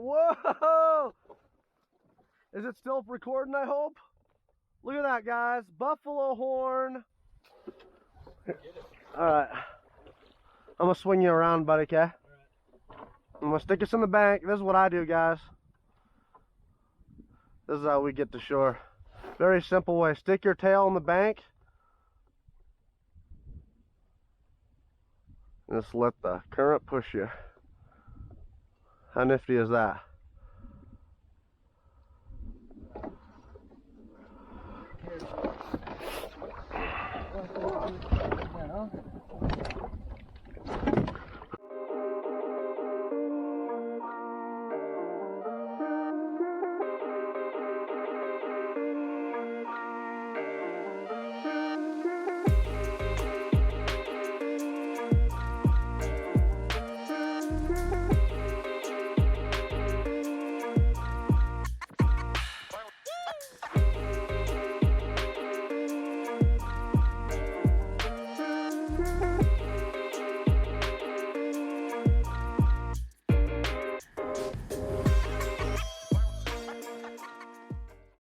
Whoa! Is it still recording, I hope? Look at that, guys. Buffalo horn. Alright. I'm gonna swing you around, buddy, okay? I'm gonna stick us in the bank. This is what I do, guys. This is how we get to shore. Very simple way. Stick your tail in the bank. And just let the current push you. How nifty is that?